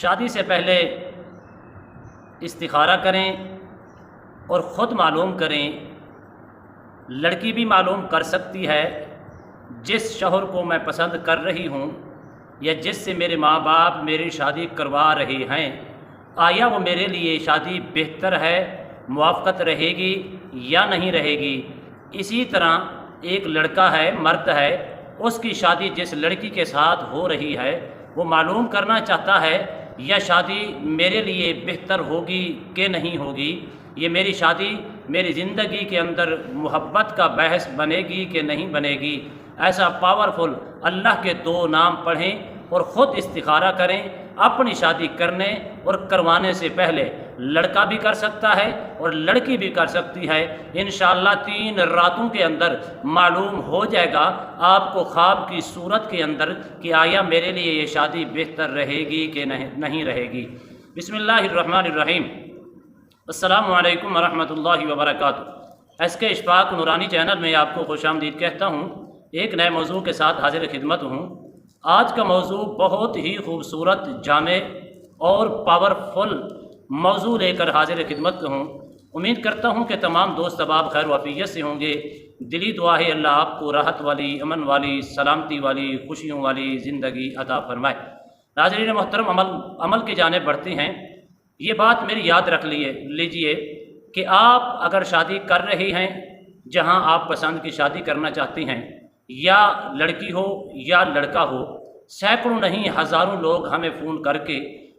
شادی سے پہلے استخارہ کریں اور خود معلوم کریں۔ لڑکی بھی معلوم کر سکتی ہے جس شوہر کو میں پسند کر رہی ہوں یا جس سے میرے ماں باپ میری شادی کروا رہے ہیں، آیا وہ میرے لیے شادی بہتر ہے، موافقت رہے گی یا نہیں رہے گی۔ اسی طرح ایک لڑکا ہے، مرد ہے، اس کی شادی جس لڑکی کے ساتھ ہو رہی ہے وہ معلوم کرنا چاہتا ہے یا شادی میرے لیے بہتر ہوگی کہ نہیں ہوگی، یہ میری شادی میری زندگی کے اندر محبت کا بحث بنے گی کہ نہیں بنے گی۔ ایسا پاورفل اللہ کے 2 نام پڑھیں اور خود استخارہ کریں۔ اپنی شادی کرنے اور کروانے سے پہلے لڑکا بھی کر سکتا ہے اور لڑکی بھی کر سکتی ہے۔ انشاءاللہ 3 راتوں کے اندر معلوم ہو جائے گا آپ کو خواب کی صورت کے اندر کہ آیا میرے لیے یہ شادی بہتر رہے گی کہ نہیں رہے گی۔ بسم اللہ الرحمن الرحیم۔ السلام علیکم ورحمۃ اللہ وبرکاتہ۔ ایس کے اشفاق نورانی چینل میں آپ کو خوش آمدید کہتا ہوں۔ ایک نئے موضوع کے ساتھ حاضر خدمت ہوں۔ آج کا موضوع بہت ہی خوبصورت، جامع اور پاورفل موضوع لے کر حاضر خدمت ہوں۔ امید کرتا ہوں کہ تمام دوست احباب خیر و عافیت سے ہوں گے۔ دلی دعا ہے اللہ آپ کو راحت والی، امن والی، سلامتی والی، خوشیوں والی زندگی عطا فرمائے۔ ناظرین محترم، عمل کی جانب بڑھتے ہیں۔ یہ بات میری یاد رکھ لیجئے کہ آپ اگر شادی کر رہے ہیں جہاں آپ پسند کی شادی کرنا چاہتے ہیں، یا لڑکی ہو یا لڑکا ہو، سینکڑوں نہیں ہزاروں لوگ ہمیں فون کر کے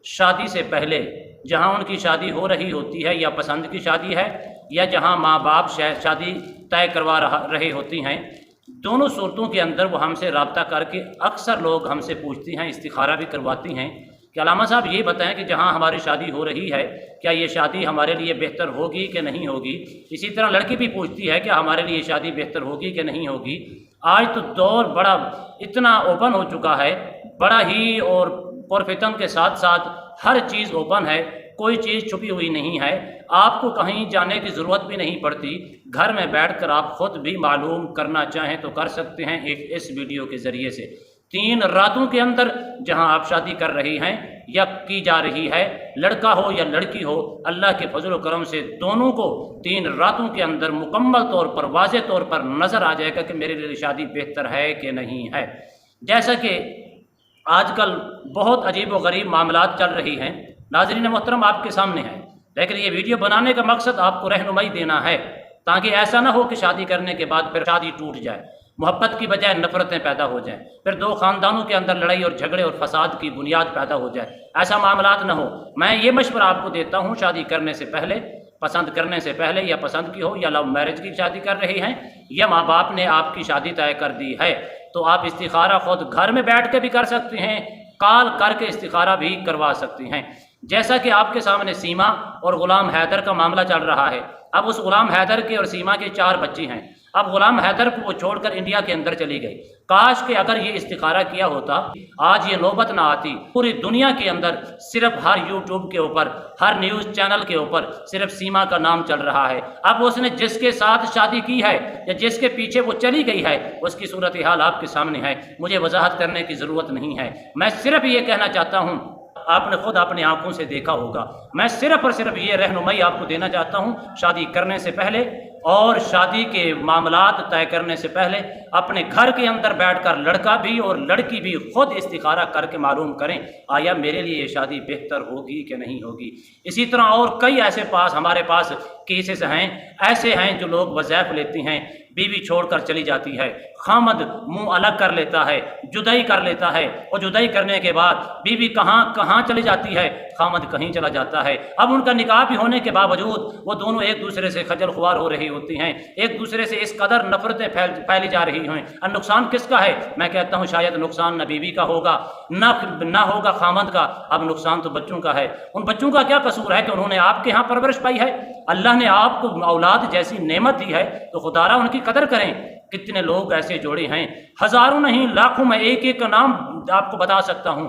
شادی سے پہلے جہاں ان کی شادی ہو رہی ہوتی ہے یا پسند کی شادی ہے یا جہاں ماں باپ شادی طے کروا رہے ہوتی ہیں، دونوں صورتوں کے اندر وہ ہم سے رابطہ کر کے اکثر لوگ ہم سے پوچھتی ہیں، استخارہ بھی کرواتی ہیں کہ علامہ صاحب یہ بتائیں کہ جہاں ہماری شادی ہو رہی ہے کیا یہ شادی ہمارے لیے بہتر ہوگی کہ نہیں ہوگی۔ اسی طرح لڑکی بھی پوچھتی ہے کہ ہمارے لیے شادی بہتر ہوگی کہ نہیں ہوگی۔ آج تو دور بڑا اتنا اوپن ہو چکا ہے، بڑا ہی اور پرفتن کے ساتھ ساتھ ہر چیز اوپن ہے، کوئی چیز چھپی ہوئی نہیں ہے۔ آپ کو کہیں جانے کی ضرورت بھی نہیں پڑتی، گھر میں بیٹھ کر آپ خود بھی معلوم کرنا چاہیں تو کر سکتے ہیں اس ویڈیو کے ذریعے سے۔ 3 راتوں کے اندر جہاں آپ شادی کر رہی ہیں یا کی جا رہی ہے، لڑکا ہو یا لڑکی ہو، اللہ کے فضل و کرم سے دونوں کو 3 راتوں کے اندر مکمل طور پر، واضح طور پر نظر آ جائے گا کہ میرے لیے شادی بہتر ہے کہ نہیں ہے۔ جیسا کہ آج کل بہت عجیب و غریب معاملات چل رہی ہیں، ناظرین محترم آپ کے سامنے ہے، لیکن یہ ویڈیو بنانے کا مقصد آپ کو رہنمائی دینا ہے تاکہ ایسا نہ ہو کہ شادی کرنے کے بعد پھر شادی ٹوٹ جائے، محبت کی بجائے نفرتیں پیدا ہو جائیں، پھر 2 خاندانوں کے اندر لڑائی اور جھگڑے اور فساد کی بنیاد پیدا ہو جائے۔ ایسا معاملات نہ ہو۔ میں یہ مشورہ آپ کو دیتا ہوں، شادی کرنے سے پہلے، پسند کرنے سے پہلے، یا پسند کی ہو یا لو میرج کی شادی کر رہی ہیں یا ماں باپ نے آپ کی شادی طے کر دی ہے، تو آپ استخارہ خود گھر میں بیٹھ کے بھی کر سکتے ہیں، کال کر کے استخارہ بھی کروا سکتے ہیں۔ جیسا کہ آپ کے سامنے سیما اور غلام حیدر کا معاملہ چل رہا ہے۔ اب اس غلام حیدر کے اور سیما کے 4 بچے ہیں۔ اب غلام حیدر کو وہ چھوڑ کر انڈیا کے اندر چلی گئی۔ کاش کہ اگر یہ استخارہ کیا ہوتا آج یہ نوبت نہ آتی۔ پوری دنیا کے اندر صرف ہر یوٹیوب کے اوپر، ہر نیوز چینل کے اوپر صرف سیما کا نام چل رہا ہے۔ اب اس نے جس کے ساتھ شادی کی ہے یا جس کے پیچھے وہ چلی گئی ہے اس کی صورتحال آپ کے سامنے ہے، مجھے وضاحت کرنے کی ضرورت نہیں ہے۔ میں صرف یہ کہنا چاہتا ہوں، آپ نے خود اپنی آنکھوں سے دیکھا ہوگا، میں صرف اور صرف یہ رہنمائی آپ کو دینا چاہتا ہوں، شادی کرنے سے پہلے اور شادی کے معاملات طے کرنے سے پہلے اپنے گھر کے اندر بیٹھ کر لڑکا بھی اور لڑکی بھی خود استخارہ کر کے معلوم کریں آیا میرے لیے یہ شادی بہتر ہوگی کہ نہیں ہوگی۔ اسی طرح اور کئی ایسے ہمارے پاس کیسز ہیں، ایسے ہیں جو لوگ وظائف لیتے ہیں، بیوی چھوڑ کر چلی جاتی ہے، خامد منہ الگ کر لیتا ہے، جدائی کر لیتا ہے، اور جدائی کرنے کے بعد بیوی کہاں چلی جاتی ہے، خامد کہیں چلا جاتا ہے۔ اب ان کا نکاح بھی ہونے کے باوجود وہ دونوں ایک دوسرے سے خجل خوار ہو رہی ہوتی ہیں، ایک دوسرے سے اس قدر نفرتیں پھیلی جا رہی ہیں۔ اور نقصان کس کا ہے؟ میں کہتا ہوں شاید نقصان نہ بیوی کا ہوگا نہ ہوگا خامد کا، اب نقصان تو بچوں کا ہے۔ ان بچوں کا کیا قصور ہے کہ انہوں نے آپ کے ہاں پرورش پائی ہے؟ اللہ نے آپ کو اولاد جیسی نعمت دی ہے تو خدا را ان کی قدر کریں۔ کتنے لوگ ایسے جوڑے ہیں، ہزاروں نہیں لاکھوں، میں ایک کا نام آپ کو بتا سکتا ہوں